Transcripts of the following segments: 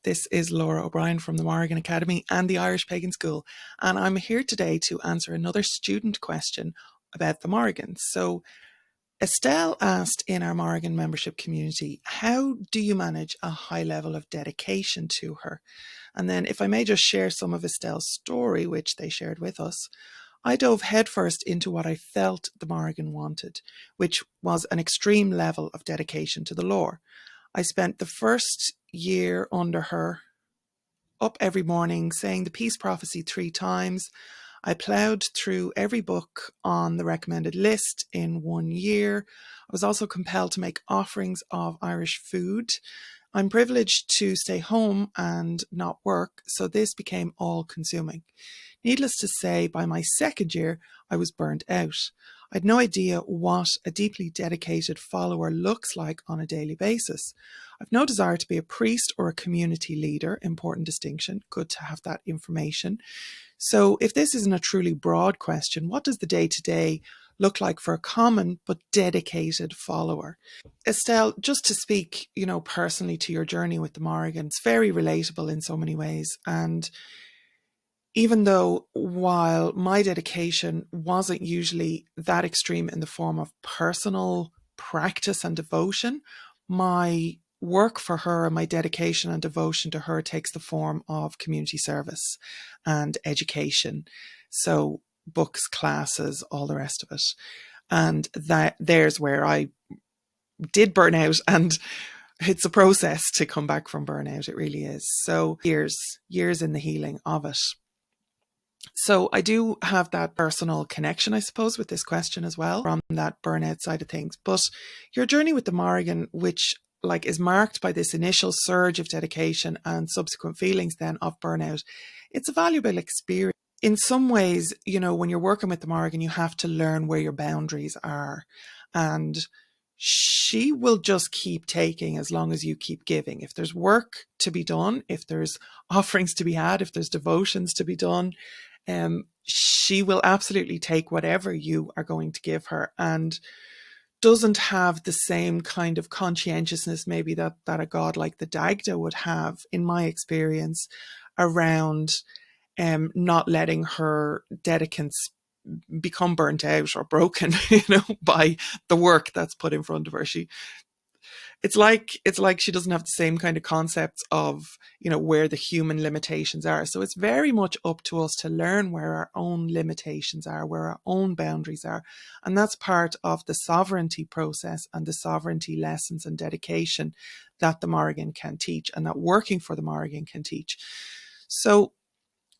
This is Laura O'Brien from the Morrigan Academy and the Irish Pagan School, and I'm here today to answer another student question about the Morrigans. So Estelle asked in our Morrigan membership community, how do you manage a high level of dedication to her? And then if I may just share some of Estelle's story, which they shared with us, I dove headfirst into what I felt the Morrigan wanted, which was an extreme level of dedication to the lore. I spent the first year under her, up every morning saying the peace prophecy 3 times. I ploughed through every book on the recommended list in 1 year. I was also compelled to make offerings of Irish food. I'm privileged to stay home and not work, so this became all-consuming. Needless to say, by my 2nd year, I was burnt out. I had no idea what a deeply dedicated follower looks like on a daily basis. I've no desire to be a priest or a community leader, important distinction, good to have that information. So if this isn't a truly broad question, what does the day-to-day look like for a common but dedicated follower? Estelle, just to speak, personally to your journey with the Morrigan, it's very relatable in so many ways. And even though while my dedication wasn't usually that extreme in the form of personal practice and devotion, my work for her and my dedication and devotion to her takes the form of community service and education. So books, classes, all the rest of it. And there's where I did burn out, and it's a process to come back from burnout. It really is. So years in the healing of it. So I do have that personal connection, I suppose, with this question as well, from that burnout side of things. But your journey with the Morrigan, which is marked by this initial surge of dedication and subsequent feelings then of burnout, it's a valuable experience. In some ways, when you're working with the Morrigan, you have to learn where your boundaries are. And she will just keep taking as long as you keep giving. If there's work to be done, if there's offerings to be had, if there's devotions to be done, she will absolutely take whatever you are going to give her, and doesn't have the same kind of conscientiousness maybe that a god like the Dagda would have, in my experience, around not letting her dedicants become burnt out or broken, by the work that's put in front of her. It's like she doesn't have the same kind of concepts of, where the human limitations are. So it's very much up to us to learn where our own limitations are, where our own boundaries are. And that's part of the sovereignty process and the sovereignty lessons and dedication that the Morrigan can teach, and that working for the Morrigan can teach. So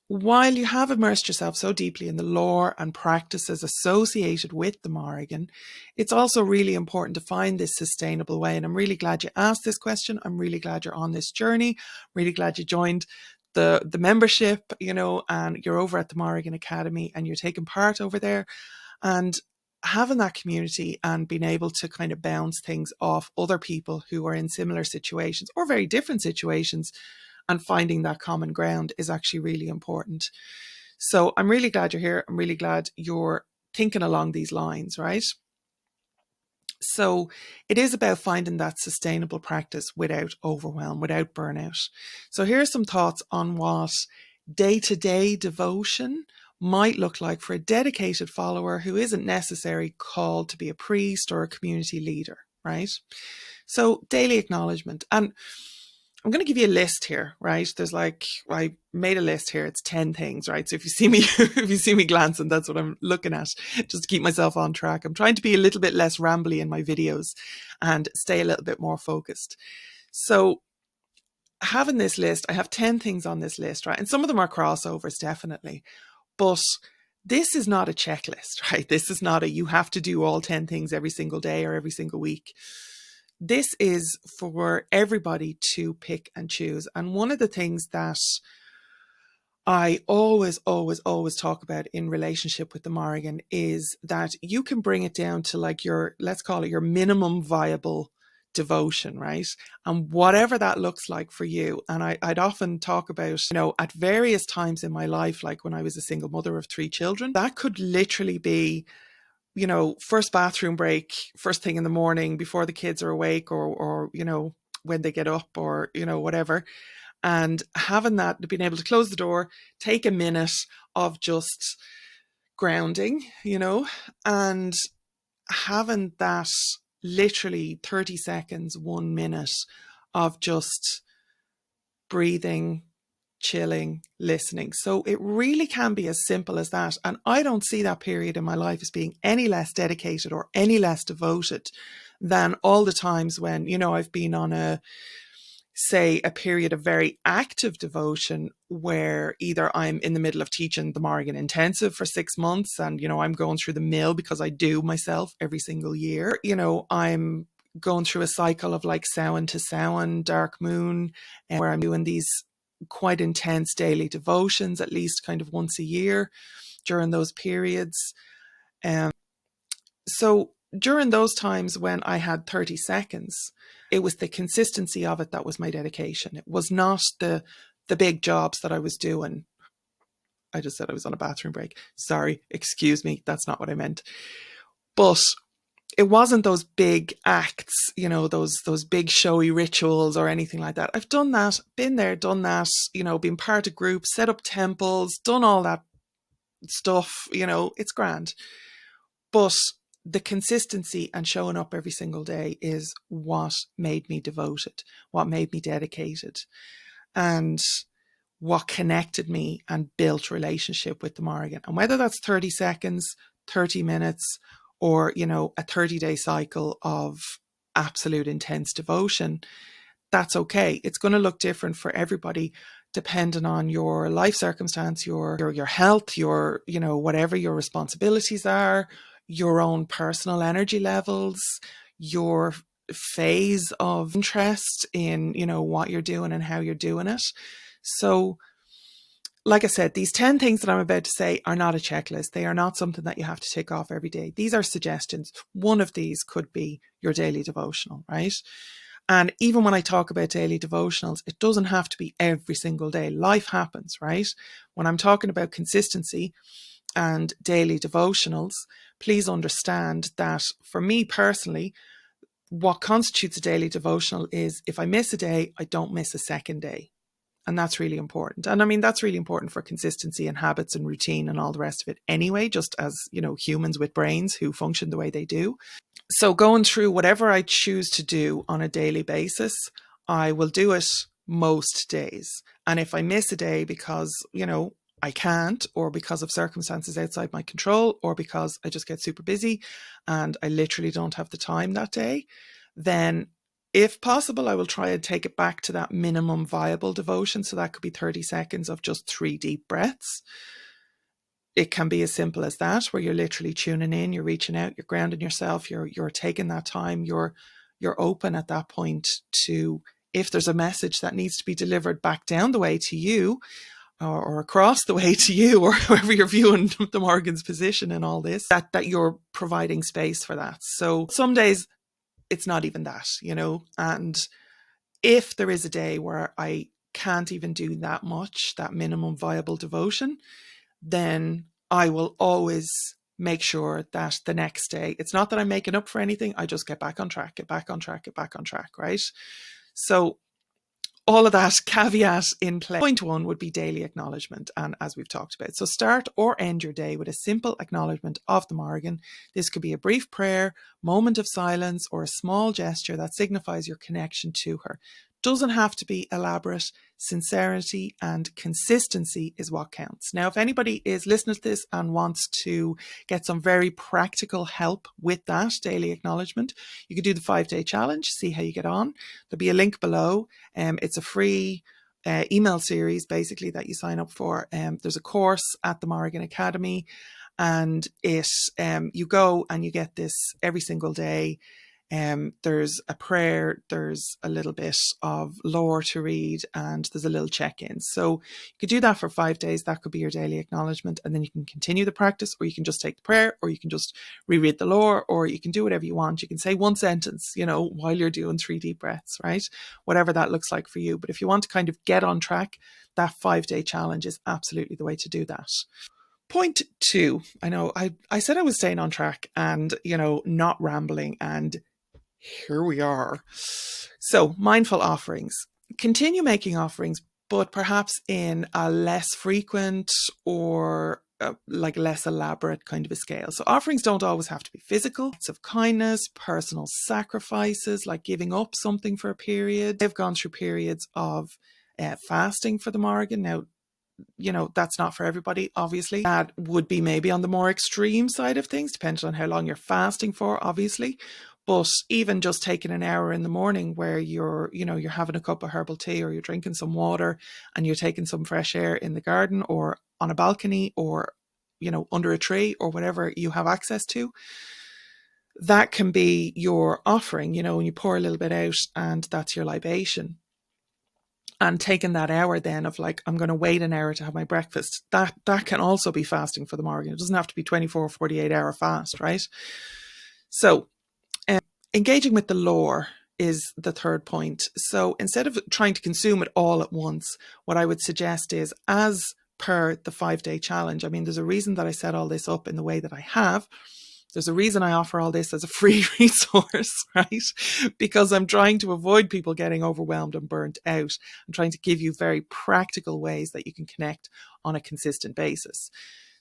while you have immersed yourself so deeply in the lore and practices associated with the Morrigan, it's also really important to find this sustainable way. And I'm really glad you asked this question. I'm really glad you're on this journey. I'm really glad you joined the membership, and you're over at the Morrigan Academy and you're taking part over there. And having that community and being able to kind of bounce things off other people who are in similar situations or very different situations, and finding that common ground is actually really important. So I'm really glad you're here. I'm really glad you're thinking along these lines, right? So it is about finding that sustainable practice without overwhelm, without burnout. So here are some thoughts on what day-to-day devotion might look like for a dedicated follower who isn't necessarily called to be a priest or a community leader, right? So daily acknowledgement. And I'm going to give you a list here, right? I made a list here. It's 10 things, right? So if you see me glancing, that's what I'm looking at, just to keep myself on track. I'm trying to be a little bit less rambly in my videos and stay a little bit more focused. So having this list, I have 10 things on this list, right? And some of them are crossovers, definitely. But this is not a checklist, right? This is not you have to do all 10 things every single day or every single week. This is for everybody to pick and choose. And one of the things that I always talk about in relationship with the Morrigan is that you can bring it down to let's call it your minimum viable devotion, right? And whatever that looks like for you. And I'd often talk about, at various times in my life, like when I was a single mother of 3 children, that could literally be, first bathroom break, first thing in the morning before the kids are awake, or when they get up, or, whatever. And having that, being able to close the door, take a minute of just grounding, and having that literally 30 seconds, 1 minute of just breathing, chilling, listening. So it really can be as simple as that. And I don't see that period in my life as being any less dedicated or any less devoted than all the times when, I've been on a period of very active devotion where either I'm in the middle of teaching the Morrigan intensive for 6 months and, I'm going through the mill because I do myself every single year. I'm going through a cycle of like Samhain to Samhain, dark moon, where I'm doing these quite intense daily devotions, at least kind of once a year during those periods. So during those times when I had 30 seconds, it was the consistency of it that was my dedication. It was not the big jobs that I was doing. I just said I was on a bathroom break. Sorry, excuse me. That's not what I meant. But it wasn't those big acts, those big showy rituals or anything like that. I've done that, been there, done that, been part of groups, set up temples, done all that stuff, it's grand. But the consistency and showing up every single day is what made me devoted, what made me dedicated, and what connected me and built relationship with the Morrigan. And whether that's 30 seconds, 30 minutes, or, a 30-day cycle of absolute intense devotion, that's okay. It's going to look different for everybody depending on your life circumstance, your health, your, whatever your responsibilities are, your own personal energy levels, your phase of interest in, what you're doing and how you're doing it. So, like I said, these 10 things that I'm about to say are not a checklist. They are not something that you have to tick off every day. These are suggestions. One of these could be your daily devotional, right? And even when I talk about daily devotionals, it doesn't have to be every single day. Life happens, right? When I'm talking about consistency and daily devotionals, please understand that for me personally, what constitutes a daily devotional is if I miss a day, I don't miss a second day. And that's really important. And I mean, that's really important for consistency and habits and routine and all the rest of it anyway, just as, humans with brains who function the way they do. So going through whatever I choose to do on a daily basis, I will do it most days. And if I miss a day because, I can't, or because of circumstances outside my control, or because I just get super busy and I literally don't have the time that day, then if possible, I will try and take it back to that minimum viable devotion. So that could be 30 seconds of just 3 deep breaths. It can be as simple as that, where you're literally tuning in, you're reaching out, you're grounding yourself, you're taking that time, you're open at that point to, if there's a message that needs to be delivered back down the way to you, or across the way to you, or however you're viewing the Morrigan's position in all this, that you're providing space for that. So some days it's not even that, and if there is a day where I can't even do that much, that minimum viable devotion, then I will always make sure that the next day, it's not that I'm making up for anything, I just get back on track, right? So all of that caveat in play. Point 1 would be daily acknowledgement. And as we've talked about, so start or end your day with a simple acknowledgement of the Morrigan. This could be a brief prayer, moment of silence, or a small gesture that signifies your connection to her. Doesn't have to be elaborate. Sincerity and consistency is what counts. Now, if anybody is listening to this and wants to get some very practical help with that daily acknowledgement, you could do the 5-day challenge, see how you get on. There'll be a link below. It's a free email series, basically, that you sign up for. There's a course at the Morrigan Academy, and you go and you get this every single day. There's a prayer, there's a little bit of Lora to read, and there's a little check-in. So you could do that for 5 days. That could be your daily acknowledgement, and then you can continue the practice, or you can just take the prayer, or you can just reread the Lora, or you can do whatever you want. You can say one sentence, while you're doing 3 deep breaths, right? Whatever that looks like for you. But if you want to kind of get on track, that 5-day challenge is absolutely the way to do that. Point 2, I know I said I was staying on track and, not rambling, and here we are. So mindful offerings. Continue making offerings, but perhaps in a less frequent or like less elaborate kind of a scale. So offerings don't always have to be physical. Acts of kindness, personal sacrifices, like giving up something for a period. I've gone through periods of fasting for the Morrigan. Now, that's not for everybody, obviously. That would be maybe on the more extreme side of things, depending on how long you're fasting for, obviously. But even just taking an hour in the morning where you're having a cup of herbal tea, or you're drinking some water and you're taking some fresh air in the garden or on a balcony or, under a tree or whatever you have access to, that can be your offering, and you pour a little bit out and that's your libation. And taking that hour then of like, I'm going to wait an hour to have my breakfast, that can also be fasting for the Morrigan. It doesn't have to be 24 or 48 hour fast, right? So engaging with the lore is the third point. So instead of trying to consume it all at once, what I would suggest is, as per the 5-day challenge, I mean, there's a reason that I set all this up in the way that I have. There's a reason I offer all this as a free resource, right? Because I'm trying to avoid people getting overwhelmed and burnt out. I'm trying to give you very practical ways that you can connect on a consistent basis.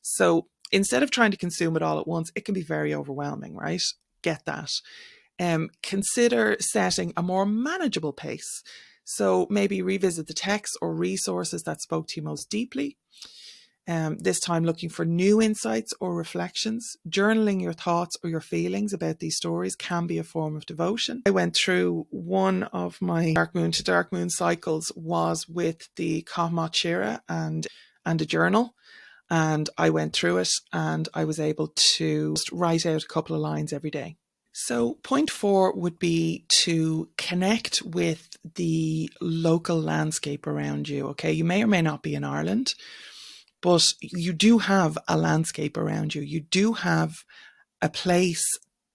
So instead of trying to consume it all at once, it can be very overwhelming, right? Get that. Consider setting a more manageable pace. So maybe revisit the texts or resources that spoke to you most deeply. This time looking for new insights or reflections. Journaling your thoughts or your feelings about these stories can be a form of devotion. I went through one of my dark moon to dark moon cycles was with the Kahmat Shira and a journal. And I went through it and I was able to write out a couple of lines every day. So point 4 would be to connect with the local landscape around you. Okay, you may or may not be in Ireland, but you do have a landscape around you. You do have a place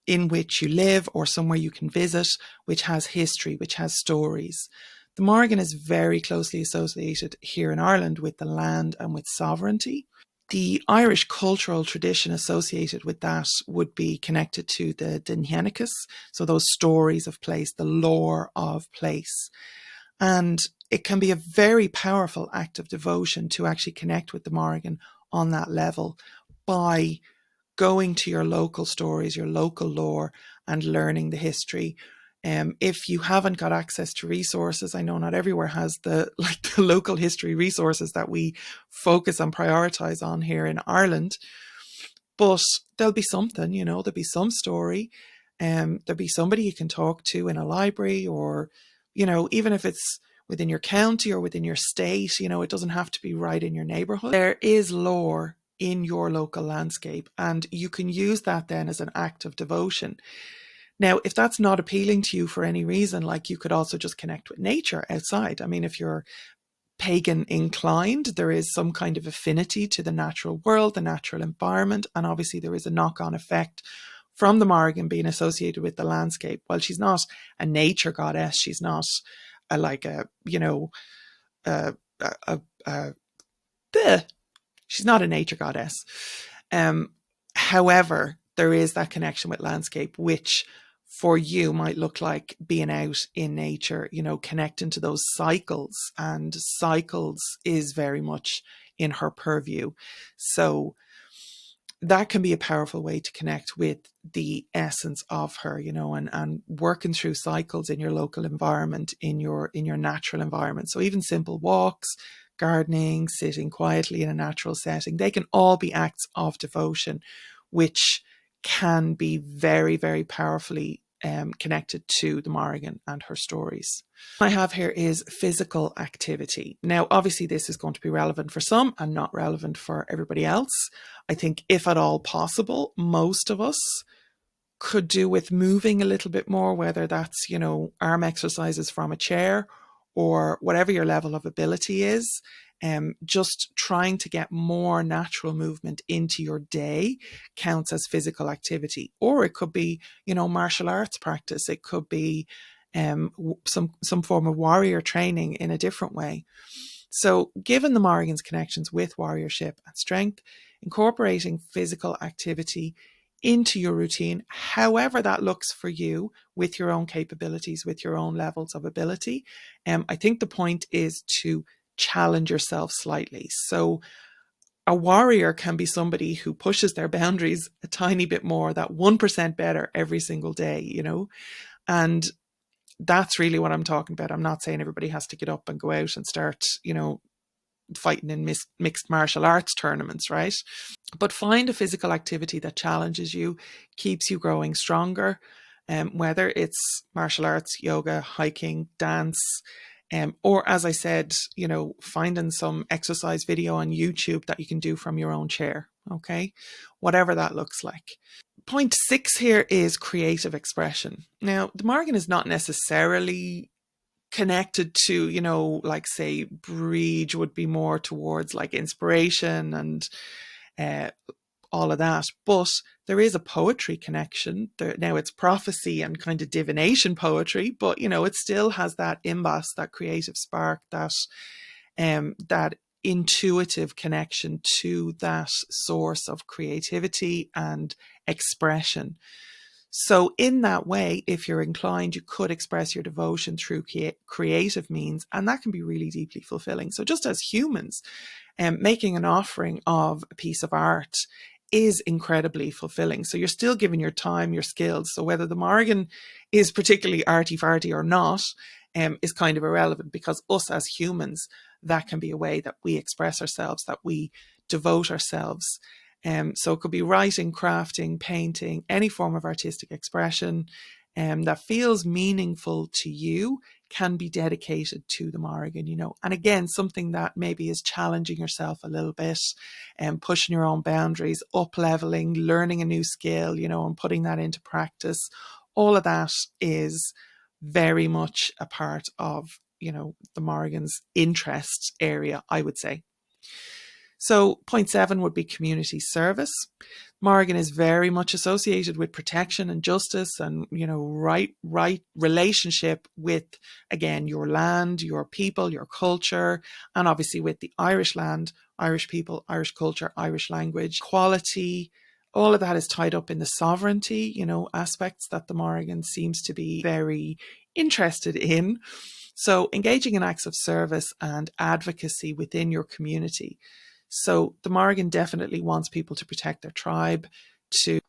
in which you live or somewhere you can visit, which has history, which has stories. The Morrigan is very closely associated here in Ireland with the land and with sovereignty. The Irish cultural tradition associated with that would be connected to the Dinhenicus, so those stories of place, the lore of place. And it can be a very powerful act of devotion to actually connect with the Morrigan on that level by going to your local stories, your local lore, and learning the history. If you haven't got access to resources, I know not everywhere has the local history resources that we focus and prioritize on here in Ireland, but there'll be something, there'll be some story, there'll be somebody you can talk to in a library, or, even if it's within your county or within your state, it doesn't have to be right in your neighborhood. There is lore in your local landscape, and you can use that then as an act of devotion. Now, if that's not appealing to you for any reason, like, you could also just connect with nature outside. I mean, if you're pagan inclined, there is some kind of affinity to the natural world, the natural environment, and obviously there is a knock-on effect from the Morrigan being associated with the landscape. While she's not a nature goddess, she's not she's not a nature goddess. However, there is that connection with landscape, which for you might look like being out in nature, connecting to those cycles, and cycles is very much in her purview. So that can be a powerful way to connect with the essence of her, and working through cycles in your local environment, in your natural environment. So even simple walks, gardening, sitting quietly in a natural setting, they can all be acts of devotion, which can be very, very powerfully connected to the Morrigan and her stories. What I have here is physical activity. Now, obviously, this is going to be relevant for some and not relevant for everybody else. I think, if at all possible, most of us could do with moving a little bit more, whether that's, arm exercises from a chair or whatever your level of ability is. Just trying to get more natural movement into your day counts as physical activity. Or it could be, martial arts practice. It could be some form of warrior training in a different way. So given the Morrigan's connections with warriorship and strength, incorporating physical activity into your routine, however that looks for you, with your own capabilities, with your own levels of ability. I think the point is to challenge yourself slightly. So a warrior can be somebody who pushes their boundaries a tiny bit more, that 1% better every single day, and that's really what I'm talking about. I'm not saying everybody has to get up and go out and start, fighting in mixed martial arts tournaments, right? But find a physical activity that challenges you, keeps you growing stronger, whether it's martial arts, yoga, hiking, dance, or as I said, finding some exercise video on YouTube that you can do from your own chair, okay? Whatever that looks like. Point 6 here is creative expression. Now, the Morrigan is not necessarily connected to, like say Breege would be more towards like inspiration and uh, all of that. But there is a poetry connection. Now it's prophecy and kind of divination poetry, but it still has that imbas, that creative spark, that intuitive connection to that source of creativity and expression. So in that way, if you're inclined, you could express your devotion through creative means, and that can be really deeply fulfilling. So just as humans, making an offering of a piece of art is incredibly fulfilling. So you're still giving your time, your skills. So whether the Morrigan is particularly arty-farty or not, is kind of irrelevant, because us as humans, that can be a way that we express ourselves, that we devote ourselves. So it could be writing, crafting, painting, any form of artistic expression that feels meaningful to you can be dedicated to the Morrigan, And again, something that maybe is challenging yourself a little bit and pushing your own boundaries, up leveling, learning a new skill, and putting that into practice. All of that is very much a part of, the Morrigan's interest area, I would say. So point 7 would be community service. Morrigan is very much associated with protection and justice and, right relationship with, again, your land, your people, your culture, and obviously with the Irish land, Irish people, Irish culture, Irish language, quality. All of that is tied up in the sovereignty, aspects that the Morrigan seems to be very interested in. So engaging in acts of service and advocacy within your community. So the Morrigan definitely wants people to protect their tribe, to,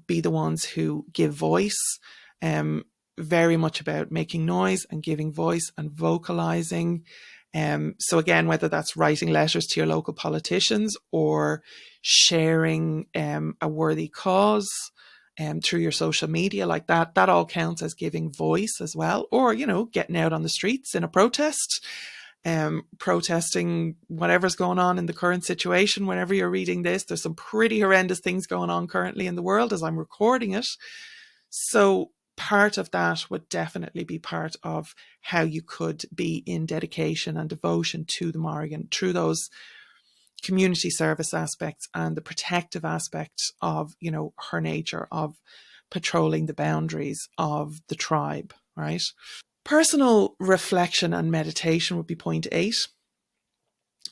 be the ones who give voice, very much about making noise and giving voice and vocalizing. So again, whether that's writing letters to your local politicians or sharing a worthy cause through your social media, like that all counts as giving voice as well. Or, getting out on the streets in a protest. Protesting whatever's going on in the current situation. Whenever you're reading this, there's some pretty horrendous things going on currently in the world as I'm recording it. So part of that would definitely be part of how you could be in dedication and devotion to the Morrigan through those community service aspects and the protective aspects of, her nature of patrolling the boundaries of the tribe, right? Personal reflection and meditation would be point 8.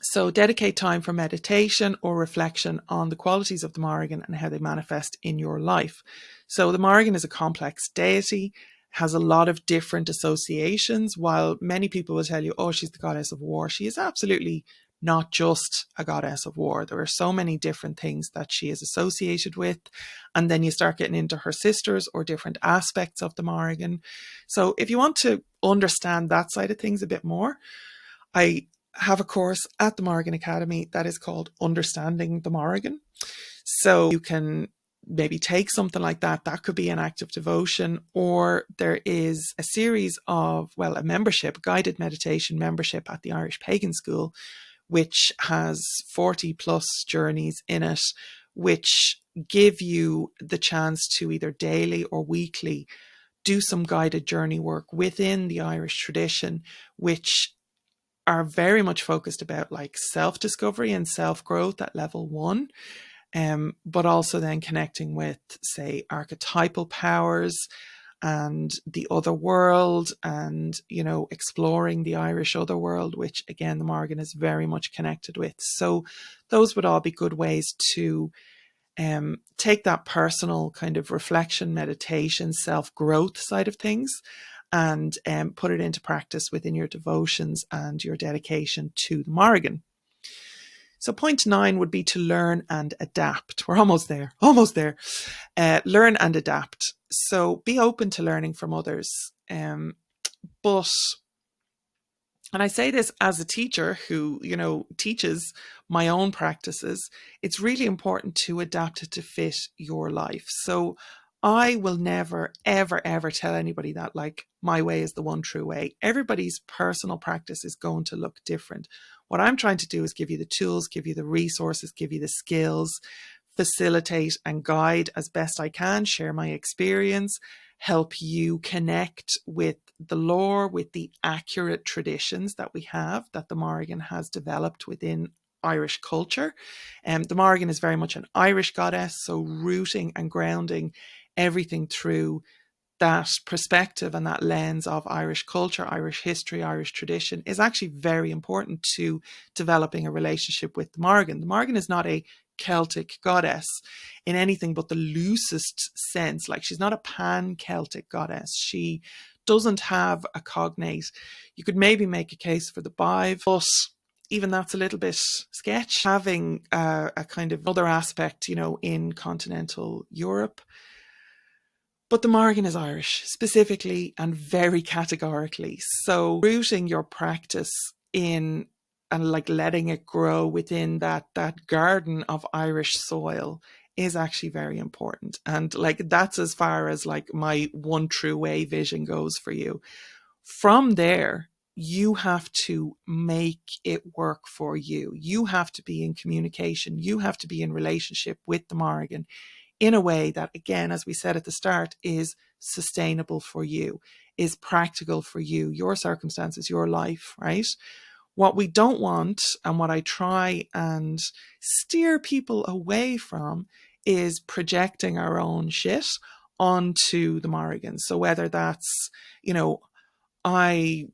So dedicate time for meditation or reflection on the qualities of the Morrigan and how they manifest in your life. So the Morrigan is a complex deity, has a lot of different associations. While many people will tell you, oh, she's the goddess of war, she is absolutely not just a goddess of war. There are so many different things that she is associated with. And then you start getting into her sisters or different aspects of the Morrigan. So if you want to understand that side of things a bit more, I have a course at the Morrigan Academy that is called Understanding the Morrigan. So you can maybe take something like that. That could be an act of devotion, or there is a series of, a membership, guided meditation membership at the Irish Pagan School, which has 40 plus journeys in it, which give you the chance to either daily or weekly do some guided journey work within the Irish tradition, which are very much focused about like self-discovery and self-growth at level 1, but also then connecting with, say, archetypal powers and the other world and, exploring the Irish other world, which again, the Morrigan is very much connected with. So those would all be good ways to take that personal kind of reflection, meditation, self-growth side of things and put it into practice within your devotions and your dedication to the Morrigan. So point 9 would be to learn and adapt. We're almost there, almost there. Learn and adapt. So be open to learning from others. But, and I say this as a teacher who, teaches my own practices, it's really important to adapt it to fit your life. So I will never, ever, ever tell anybody that like my way is the one true way. Everybody's personal practice is going to look different. What I'm trying to do is give you the tools, give you the resources, give you the skills, facilitate and guide as best I can, share my experience, help you connect with the lore, with the accurate traditions that we have, that the Morrigan has developed within Irish culture. The Morrigan is very much an Irish goddess, so rooting and grounding everything through that perspective and that lens of Irish culture, Irish history, Irish tradition is actually very important to developing a relationship with the Morrigan. The Morrigan is not a Celtic goddess in anything but the loosest sense. Like, she's not a pan-Celtic goddess. She doesn't have a cognate. You could maybe make a case for the Bive, but even that's a little bit sketch. Having a kind of other aspect, in continental Europe. But the Morrigan is Irish, specifically and very categorically. So rooting your practice in and like letting it grow within that garden of Irish soil is actually very important. And like, that's as far as like my one true way vision goes for you. From there, you have to make it work for you. You have to be in communication. You have to be in relationship with the Morrigan in a way that, again, as we said at the start, is sustainable for you, is practical for you, your circumstances, your life, right? What we don't want, and what I try and steer people away from, is projecting our own shit onto the Morrigan. So whether that's, I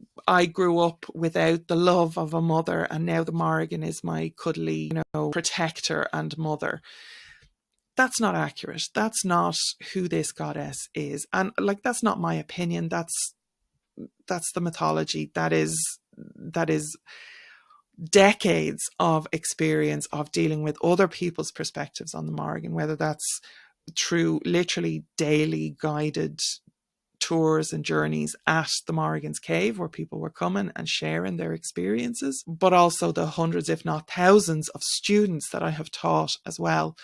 grew up without the love of a mother, and now the Morrigan is my cuddly, protector and mother. That's not accurate. That's not who this goddess is. And like, that's not my opinion. That's the mythology. That is decades of experience of dealing with other people's perspectives on the Morrigan, whether that's through literally daily guided tours and journeys at the Morrigan's cave, where people were coming and sharing their experiences, but also the hundreds, if not thousands, of students that I have taught as well,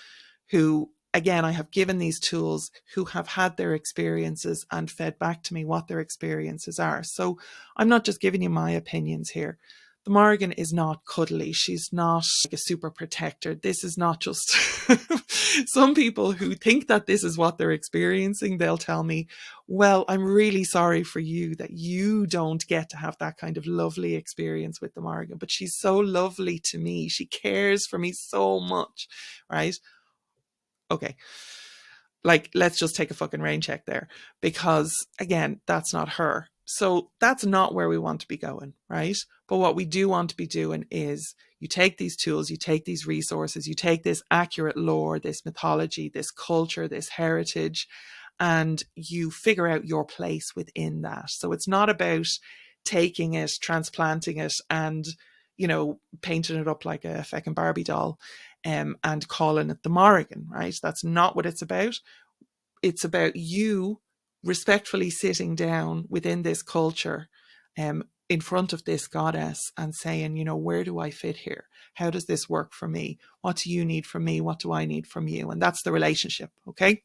who, again, I have given these tools, who have had their experiences and fed back to me what their experiences are. So I'm not just giving you my opinions here. The Morrigan is not cuddly. She's not like a super protector. This is not just some people who think that this is what they're experiencing. They'll tell me, well, I'm really sorry for you that you don't get to have that kind of lovely experience with the Morrigan, but she's so lovely to me. She cares for me so much, right? Okay, like, let's just take a fucking rain check there, because again, that's not her. So that's not where we want to be going, right? But what we do want to be doing is, you take these tools, you take these resources, you take this accurate lore, this mythology, this culture, this heritage, and you figure out your place within that. So it's not about taking it, transplanting it, and, painting it up like a feckin' Barbie doll, and calling it the Morrigan, right? That's not what it's about. It's about you respectfully sitting down within this culture, in front of this goddess, and saying, where do I fit here? How does this work for me? What do you need from me? What do I need from you? And that's the relationship, okay?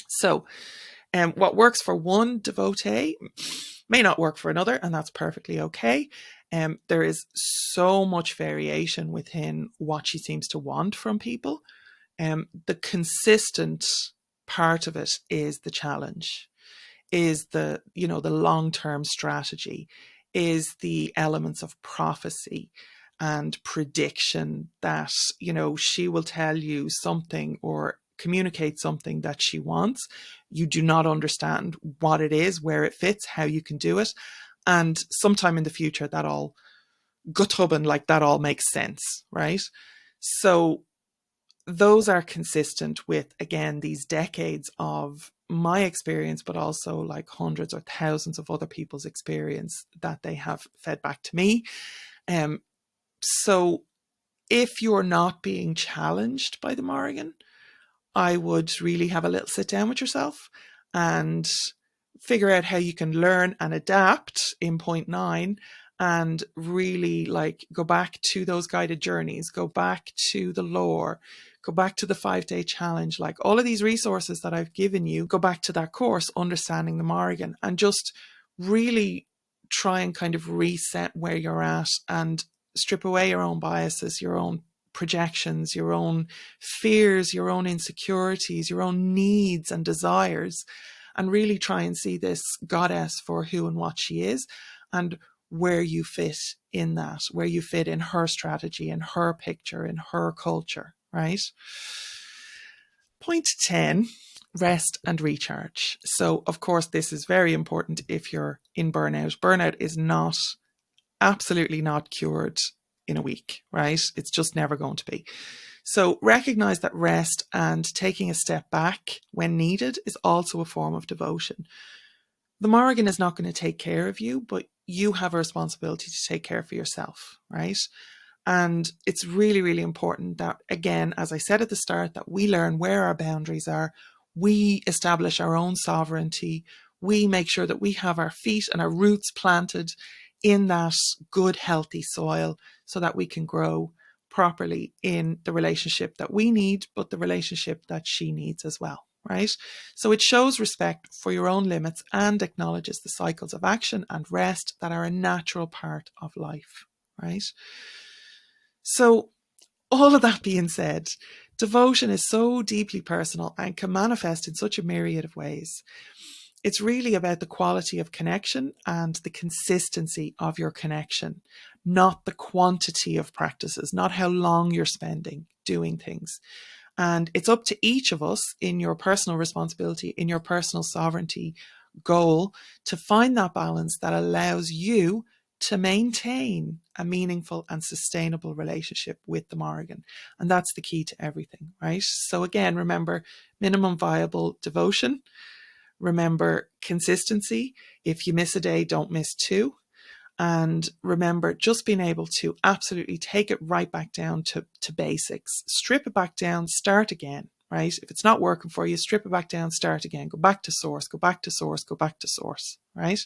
So, what works for one devotee may not work for another, and that's perfectly okay. There is so much variation within what she seems to want from people. The consistent part of it is the challenge, is the long-term strategy, is the elements of prophecy and prediction that, she will tell you something or communicate something that she wants. You do not understand what it is, where it fits, how you can do it. And sometime in the future, that all guthubbin, like, that all makes sense, right? So those are consistent with, again, these decades of my experience, but also like hundreds or thousands of other people's experience that they have fed back to me. So if you're not being challenged by the Morrigan, I would really have a little sit down with yourself and figure out how you can learn and adapt in point 9, and really like go back to those guided journeys, go back to the lore, go back to the 5-day challenge, like all of these resources that I've given you, go back to that course, Understanding the Morrigan, and just really try and kind of reset where you're at and strip away your own biases, your own projections, your own fears, your own insecurities, your own needs and desires, and really try and see this goddess for who and what she is, and where you fit in that, where you fit in her strategy, in her picture, in her culture, right? Point 10, rest and recharge. So, of course, this is very important if you're in burnout. Burnout is not, absolutely not cured in a week, right? It's just never going to be. So recognize that rest and taking a step back when needed is also a form of devotion. The Morrigan is not going to take care of you, but you have a responsibility to take care for yourself, right? And it's really, really important that, again, as I said at the start, that we learn where our boundaries are. We establish our own sovereignty. We make sure that we have our feet and our roots planted in that good, healthy soil so that we can grow properly in the relationship that we need, but the relationship that she needs as well, right? So it shows respect for your own limits and acknowledges the cycles of action and rest that are a natural part of life, right? So all of that being said, devotion is so deeply personal and can manifest in such a myriad of ways. It's really about the quality of connection and the consistency of your connection, not the quantity of practices, not how long you're spending doing things. And it's up to each of us in your personal responsibility, in your personal sovereignty goal, to find that balance that allows you to maintain a meaningful and sustainable relationship with the Morrigan. And that's the key to everything, right? So again, remember minimum viable devotion. Remember consistency. If you miss a day, don't miss 2. And remember just being able to absolutely take it right back down to basics. Strip it back down, start again, right? If it's not working for you, strip it back down, start again. Go back to source, go back to source, go back to source, right?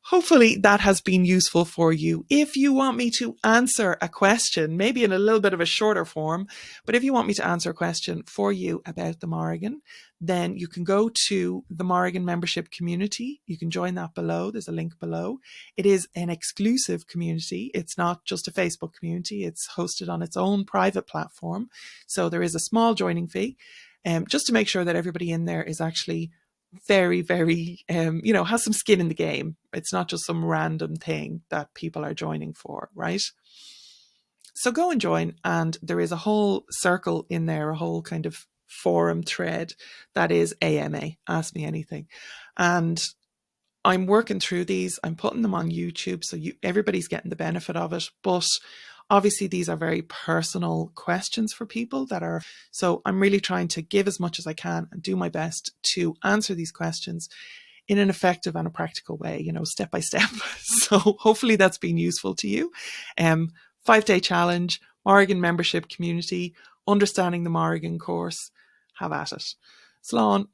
Hopefully that has been useful for you. If you want me to answer a question, maybe in a little bit of a shorter form, but if you want me to answer a question for you about the Morrigan, then you can go to the Morrigan membership community. You can join that below. There's a link below. It is an exclusive community. It's not just a Facebook community. It's hosted on its own private platform. So there is a small joining fee, just to make sure that everybody in there is actually very, very, has some skin in the game. It's not just some random thing that people are joining for, right? So go and join, and there is a whole circle in there, a whole kind of forum thread that is AMA, Ask Me Anything. And I'm working through these. I'm putting them on YouTube, so everybody's getting the benefit of it. But obviously, these are very personal questions for people so I'm really trying to give as much as I can and do my best to answer these questions in an effective and a practical way, step by step. So hopefully that's been useful to you. 5-day challenge, Morrigan membership community, Understanding the Morrigan course. Have at it. Slán.